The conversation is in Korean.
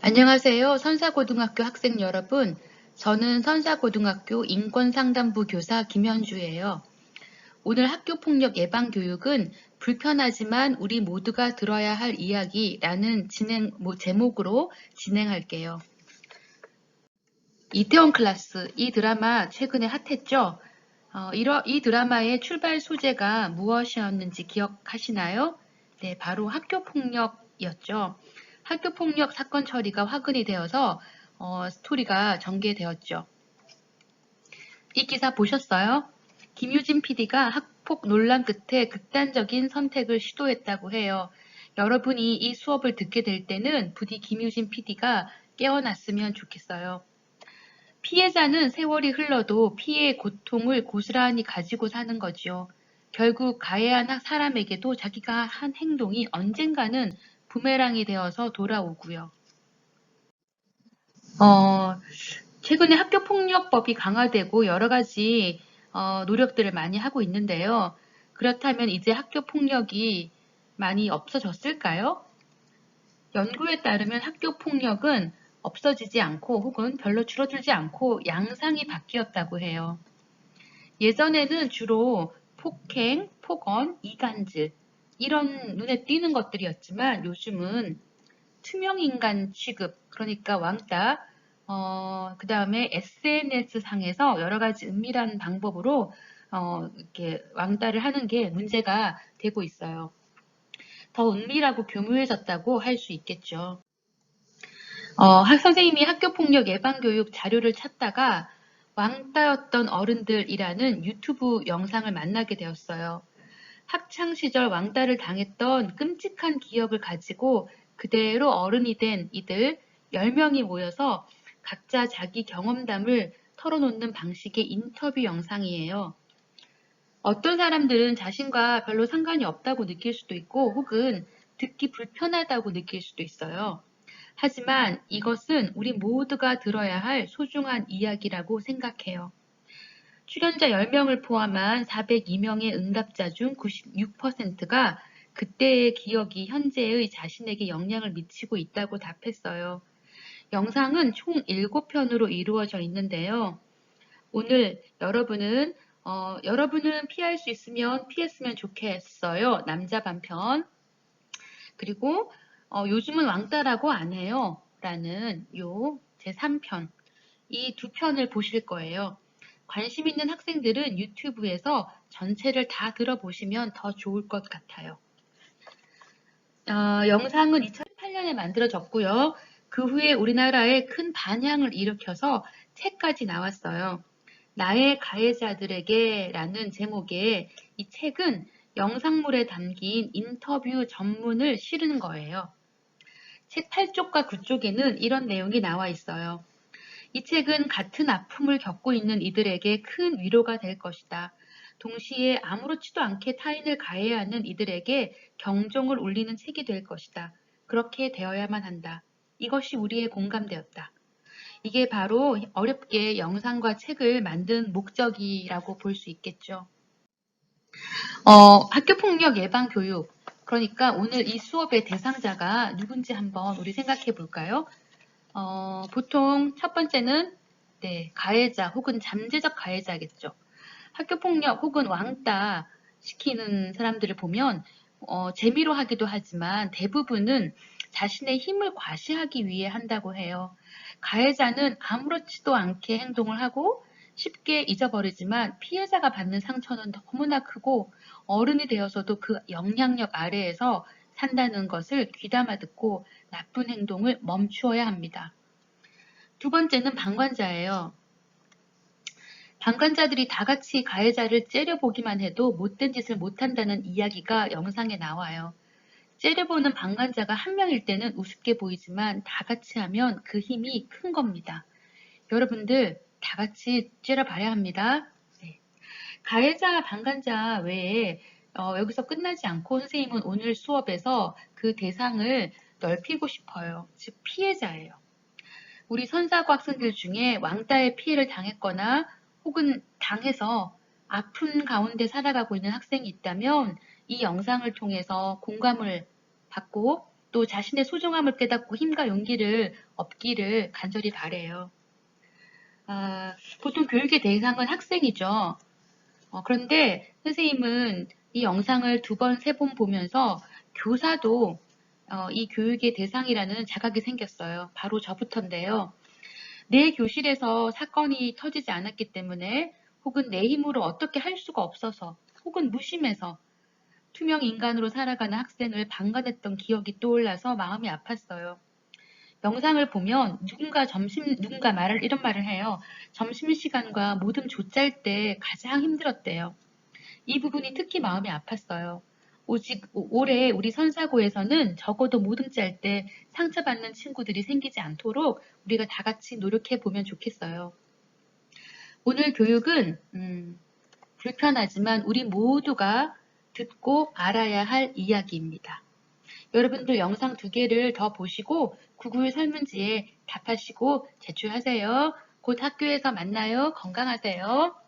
안녕하세요. 선사고등학교 학생 여러분. 저는 선사고등학교 인권상담부 교사 김현주예요. 오늘 학교폭력 예방교육은 불편하지만 우리 모두가 들어야 할 이야기라는 제목으로 진행할게요. 이태원 클라스, 이 드라마 최근에 핫했죠? 이 드라마의 출발 소재가 무엇이었는지 기억하시나요? 네, 바로 학교폭력이었죠. 학교폭력 사건 처리가 화근이 되어서 스토리가 전개되었죠. 이 기사 보셨어요? 김유진 PD가 학폭 논란 끝에 극단적인 선택을 시도했다고 해요. 여러분이 이 수업을 듣게 될 때는 부디 김유진 PD가 깨어났으면 좋겠어요. 피해자는 세월이 흘러도 피해의 고통을 고스란히 가지고 사는 거지요. 결국 가해한 사람에게도 자기가 한 행동이 언젠가는 부메랑이 되어서 돌아오고요. 최근에 학교폭력법이 강화되고 여러 가지 노력들을 많이 하고 있는데요. 그렇다면 이제 학교폭력이 많이 없어졌을까요? 연구에 따르면 학교폭력은 없어지지 않고 혹은 별로 줄어들지 않고 양상이 바뀌었다고 해요. 예전에는 주로 폭행, 폭언, 이간질 이런 눈에 띄는 것들이었지만 요즘은 투명인간 취급, 그러니까 왕따, 그 다음에 SNS 상에서 여러 가지 은밀한 방법으로 이렇게 왕따를 하는 게 문제가 되고 있어요. 더 은밀하고 교묘해졌다고 할 수 있겠죠. 선생님이 학교폭력 예방교육 자료를 찾다가 왕따였던 어른들이라는 유튜브 영상을 만나게 되었어요. 학창시절 왕따를 당했던 끔찍한 기억을 가지고 그대로 어른이 된 이들 10명이 모여서 각자 자기 경험담을 털어놓는 방식의 인터뷰 영상이에요. 어떤 사람들은 자신과 별로 상관이 없다고 느낄 수도 있고 혹은 듣기 불편하다고 느낄 수도 있어요. 하지만 이것은 우리 모두가 들어야 할 소중한 이야기라고 생각해요. 출연자 10명을 포함한 402명의 응답자 중 96%가 그때의 기억이 현재의 자신에게 영향을 미치고 있다고 답했어요. 영상은 총 7편으로 이루어져 있는데요. 오늘 여러분은 피할 수 있으면 피했으면 좋겠어요. 남자 반편. 그리고 요즘은 왕따라고 안 해요. 라는 요 제3편. 이 두 편을 보실 거예요. 관심 있는 학생들은 유튜브에서 전체를 다 들어보시면 더 좋을 것 같아요. 영상은 2018년에 만들어졌고요. 그 후에 우리나라에 큰 반향을 일으켜서 책까지 나왔어요. 나의 가해자들에게 라는 제목의 이 책은 영상물에 담긴 인터뷰 전문을 실은 거예요. 책 8쪽과 9쪽에는 이런 내용이 나와 있어요. 이 책은 같은 아픔을 겪고 있는 이들에게 큰 위로가 될 것이다. 동시에 아무렇지도 않게 타인을 가해하는 이들에게 경종을 울리는 책이 될 것이다. 그렇게 되어야만 한다. 이것이 우리의 공감대였다. 이게 바로 어렵게 영상과 책을 만든 목적이라고 볼 수 있겠죠. 학교폭력 예방 교육. 그러니까 오늘 이 수업의 대상자가 누군지 한번 우리 생각해 볼까요? 보통 첫 번째는 가해자 혹은 잠재적 가해자겠죠. 학교폭력 혹은 왕따 시키는 사람들을 보면 재미로 하기도 하지만 대부분은 자신의 힘을 과시하기 위해 한다고 해요. 가해자는 아무렇지도 않게 행동을 하고 쉽게 잊어버리지만 피해자가 받는 상처는 너무나 크고 어른이 되어서도 그 영향력 아래에서 산다는 것을 귀담아 듣고 나쁜 행동을 멈추어야 합니다. 두 번째는 방관자예요. 방관자들이 다 같이 가해자를 째려보기만 해도 못된 짓을 못한다는 이야기가 영상에 나와요. 째려보는 방관자가 한 명일 때는 우습게 보이지만 다 같이 하면 그 힘이 큰 겁니다. 여러분들 다 같이 째려봐야 합니다. 네. 가해자, 방관자 외에 여기서 끝나지 않고 선생님은 오늘 수업에서 그 대상을 넓히고 싶어요. 즉 피해자예요. 우리 선사고 학생들 중에 왕따의 피해를 당했거나 혹은 당해서 아픈 가운데 살아가고 있는 학생이 있다면 이 영상을 통해서 공감을 받고 또 자신의 소중함을 깨닫고 힘과 용기를 얻기를 간절히 바라요. 보통 교육의 대상은 학생이죠. 그런데 선생님은 이 영상을 2번, 3번 보면서 교사도 이 교육의 대상이라는 자각이 생겼어요. 바로 저부터인데요. 내 교실에서 사건이 터지지 않았기 때문에 혹은 내 힘으로 어떻게 할 수가 없어서 혹은 무심해서 투명 인간으로 살아가는 학생을 방관했던 기억이 떠올라서 마음이 아팠어요. 영상을 보면 누군가 이런 말을 해요. 점심시간과 모듬 조짤 때 가장 힘들었대요. 이 부분이 특히 마음이 아팠어요. 오직 올해 우리 선사고에서는 적어도 모듬 짤 때 상처받는 친구들이 생기지 않도록 우리가 다 같이 노력해 보면 좋겠어요. 오늘 교육은 불편하지만 우리 모두가 듣고 알아야 할 이야기입니다. 여러분들 영상 2개를 더 보시고 구글 설문지에 답하시고 제출하세요. 곧 학교에서 만나요. 건강하세요.